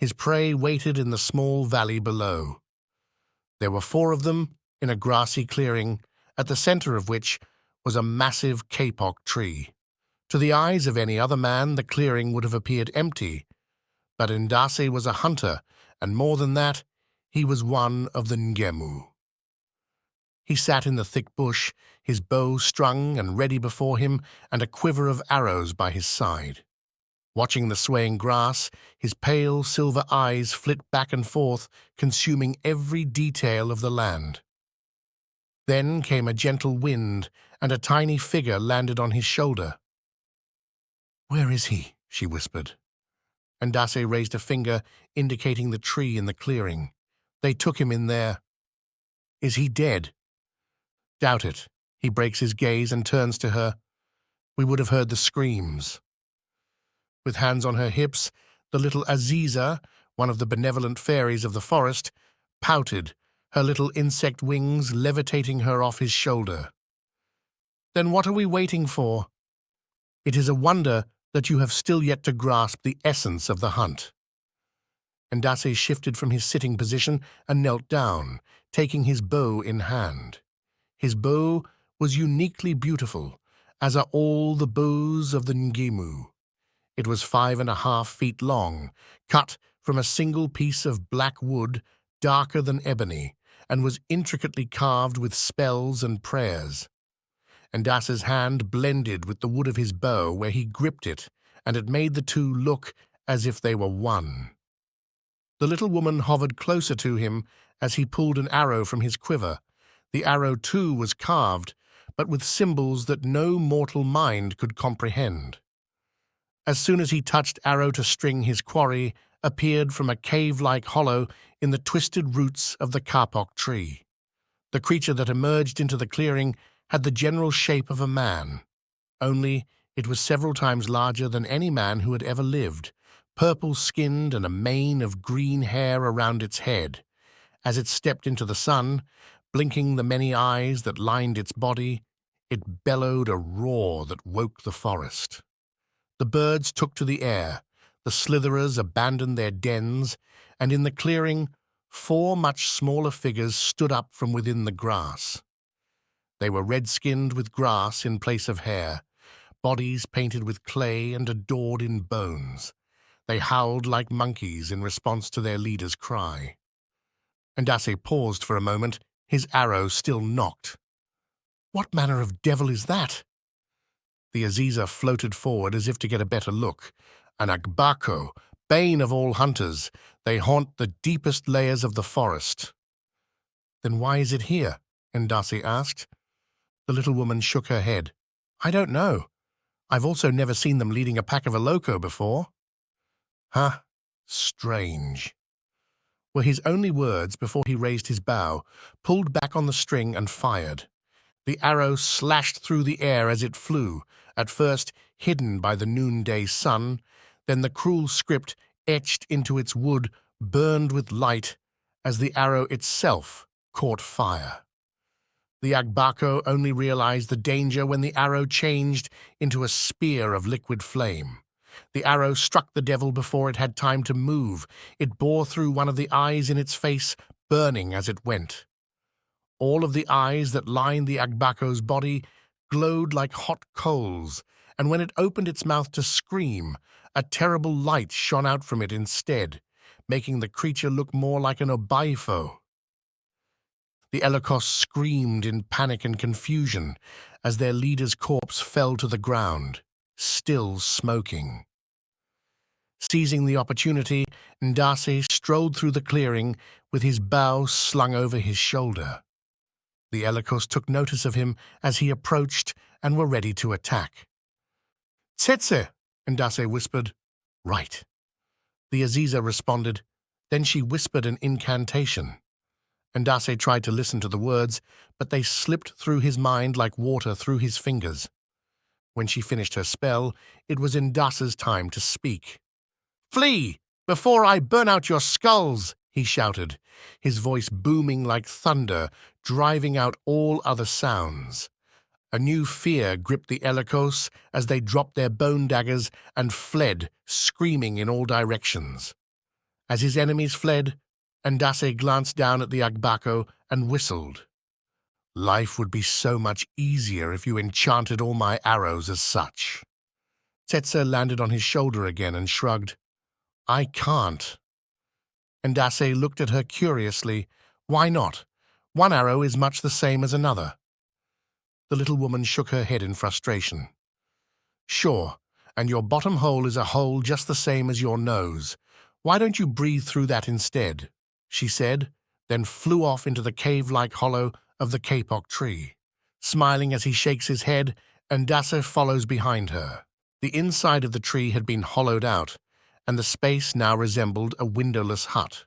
His prey waited in the small valley below. There were 4 of them in a grassy clearing, at the center of which was a massive kapok tree. To the eyes of any other man, the clearing would have appeared empty, but Ndasse was a hunter, and more than that, he was one of the Ngemu. He sat in the thick bush, his bow strung and ready before him, and a quiver of arrows by his side. Watching the swaying grass, his pale silver eyes flit back and forth, consuming every detail of the land. Then came a gentle wind, and a tiny figure landed on his shoulder. "Where is he?" she whispered. Ndasse raised a finger, indicating the tree in the clearing. "They took him in there." "Is he dead?" "Doubt it." He breaks his gaze and turns to her. "We would have heard the screams." With hands on her hips, the little Aziza, one of the benevolent fairies of the forest, pouted, her little insect wings levitating her off his shoulder. "Then what are we waiting for? It is a wonder that you have still yet to grasp the essence of the hunt." Ndasse shifted from his sitting position and knelt down, taking his bow in hand. His bow was uniquely beautiful, as are all the bows of the Ngemu. It was 5.5 feet long, cut from a single piece of black wood, darker than ebony, and was intricately carved with spells and prayers. Ndasse's hand blended with the wood of his bow where he gripped it, and it made the two look as if they were one. The little woman hovered closer to him as he pulled an arrow from his quiver. The arrow, too, was carved, but with symbols that no mortal mind could comprehend. As soon as he touched arrow to string, his quarry appeared from a cave-like hollow in the twisted roots of the kapok tree. The creature that emerged into the clearing had the general shape of a man, only it was several times larger than any man who had ever lived, purple-skinned and a mane of green hair around its head. As it stepped into the sun, blinking the many eyes that lined its body, it bellowed a roar that woke the forest. The birds took to the air, the slitherers abandoned their dens, and in the clearing 4 much smaller figures stood up from within the grass. They were red-skinned with grass in place of hair, bodies painted with clay and adored in bones. They howled like monkeys in response to their leader's cry. Ndasse paused for a moment, his arrow still nocked. "What manner of devil is that?" The aziza floated forward as if to get a better look. "An agbako, bane of all hunters. They haunt the deepest layers of the forest." "Then why is it here?" Ndasse asked. The little woman shook her head. "I don't know. I've also never seen them leading a pack of a loco before." "Huh? Strange," were his only words before he raised his bow, pulled back on the string, and fired. The arrow slashed through the air as it flew, at first hidden by the noonday sun, then the cruel script etched into its wood burned with light as the arrow itself caught fire. The agbako only realized the danger when the arrow changed into a spear of liquid flame. The arrow struck the devil before it had time to move. It bore through one of the eyes in its face, burning as it went. All of the eyes that lined the agbako's body glowed like hot coals, and when it opened its mouth to scream, a terrible light shone out from it instead, making the creature look more like an obaifo. The Elokos screamed in panic and confusion as their leader's corpse fell to the ground, still smoking. Seizing the opportunity, Ndasse strolled through the clearing with his bow slung over his shoulder. The Elokos took notice of him as he approached and were ready to attack. "Tsetse," Ndasse whispered. "Right." The aziza responded. Then she whispered an incantation. Ndasse tried to listen to the words, but they slipped through his mind like water through his fingers. When she finished her spell, it was Ndasse's time to speak. "Flee, before I burn out your skulls!" he shouted, his voice booming like thunder, driving out all other sounds. A new fear gripped the Elokos as they dropped their bone daggers and fled, screaming in all directions. As his enemies fled, Ndasse glanced down at the agbako and whistled. Life would be so much easier if you enchanted all my arrows as such. Tsetse landed on his shoulder again and shrugged. I can't. Ndasse looked at her curiously. Why not? One arrow is much the same as another. The little woman shook her head in frustration. Sure, and your bottom hole is a hole just the same as your nose. Why don't you breathe through that instead? She said, then flew off into the cave-like hollow of the kapok tree. Smiling as he shakes his head, Ndasse follows behind her. The inside of the tree had been hollowed out, and the space now resembled a windowless hut.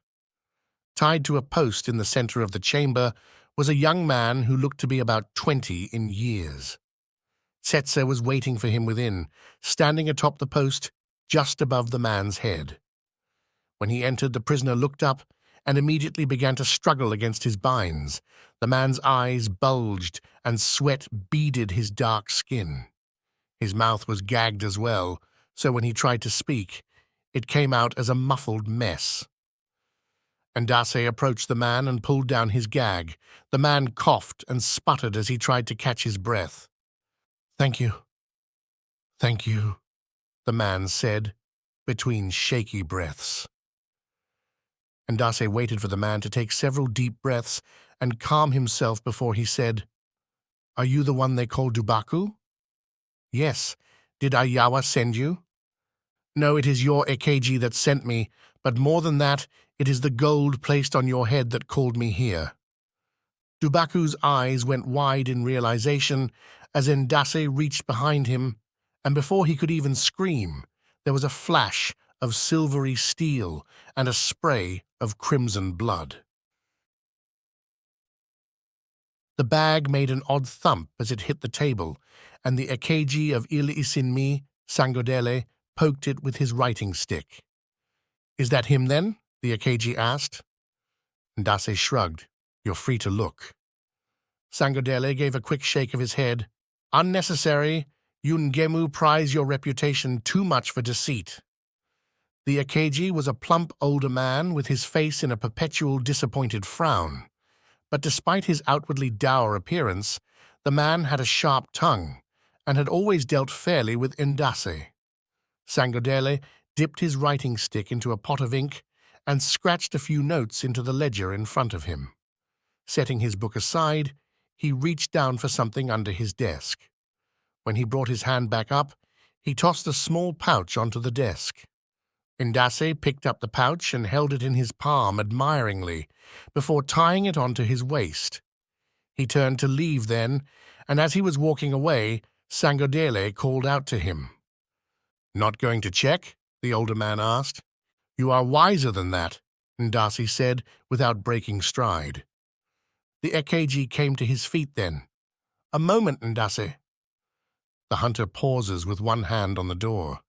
Tied to a post in the center of the chamber was a young man who looked to be about 20 in years. Tsetse was waiting for him within, standing atop the post just above the man's head. When he entered, the prisoner looked up and immediately began to struggle against his binds. The man's eyes bulged and sweat beaded his dark skin. His mouth was gagged as well, so when he tried to speak, it came out as a muffled mess. Ndasse approached the man and pulled down his gag. The man coughed and sputtered as he tried to catch his breath. Thank you. Thank you, the man said, between shaky breaths. Ndasse waited for the man to take several deep breaths and calm himself before he said, Are you the one they call Dubaku? Yes. Did Ayawa send you? No, it is your Ekeji that sent me, but more than that, it is the gold placed on your head that called me here. Dubaku's eyes went wide in realization as Ndasse reached behind him, and before he could even scream, there was a flash of silvery steel and a spray of crimson blood. The bag made an odd thump as it hit the table, and the Ekeji of Il Isinmi, Sangodele, poked it with his writing stick. Is that him, then? The Ekeji asked. Ndasse shrugged. You're free to look. Sangodele gave a quick shake of his head. Unnecessary. You Ngemu prize your reputation too much for deceit. The Ekeji was a plump older man with his face in a perpetual disappointed frown. But despite his outwardly dour appearance, the man had a sharp tongue and had always dealt fairly with Ndasse. Sangodele dipped his writing stick into a pot of ink and scratched a few notes into the ledger in front of him. Setting his book aside, he reached down for something under his desk. When he brought his hand back up, he tossed a small pouch onto the desk. Ndasse picked up the pouch and held it in his palm admiringly, before tying it onto his waist. He turned to leave then, and as he was walking away, Sangodele called out to him. Not going to check? The older man asked. You are wiser than that, Ndasse said, without breaking stride. The Ekeji came to his feet then. A moment, Ndasse. The hunter pauses with one hand on the door.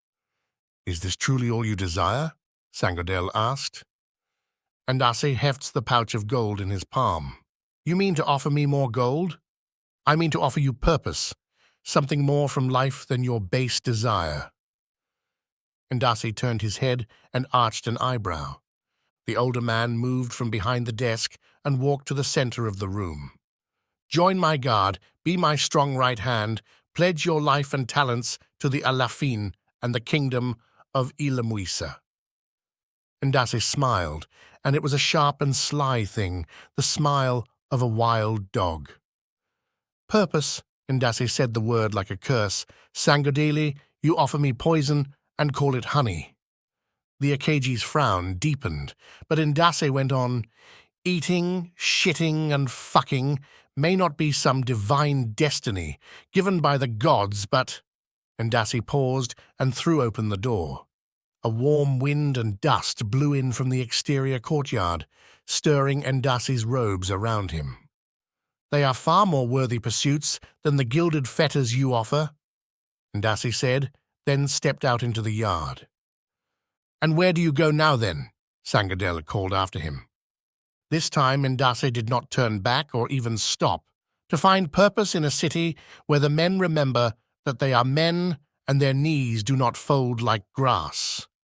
Is this truly all you desire? Sangodele asked. Ndasse hefts the pouch of gold in his palm. You mean to offer me more gold? I mean to offer you purpose, something more from life than your base desire. Ndasse turned his head and arched an eyebrow. The older man moved from behind the desk and walked to the center of the room. Join my guard, be my strong right hand, pledge your life and talents to the Alafin and the kingdom of Ilamuisa. Ndasse smiled, and it was a sharp and sly thing, the smile of a wild dog. Purpose, Ndasse said the word like a curse. Sangodele, you offer me poison and call it honey. The Ekeji's frown deepened, but Ndasse went on, Eating, shitting, and fucking may not be some divine destiny given by the gods, but... Ndasse paused and threw open the door. A warm wind and dust blew in from the exterior courtyard, stirring Ndasse's robes around him. They are far more worthy pursuits than the gilded fetters you offer, Ndasse said, then stepped out into the yard. And where do you go now, then? Sangodele called after him. This time Ndasse did not turn back or even stop, to find purpose in a city where the men remember that they are men and their knees do not fold like grass.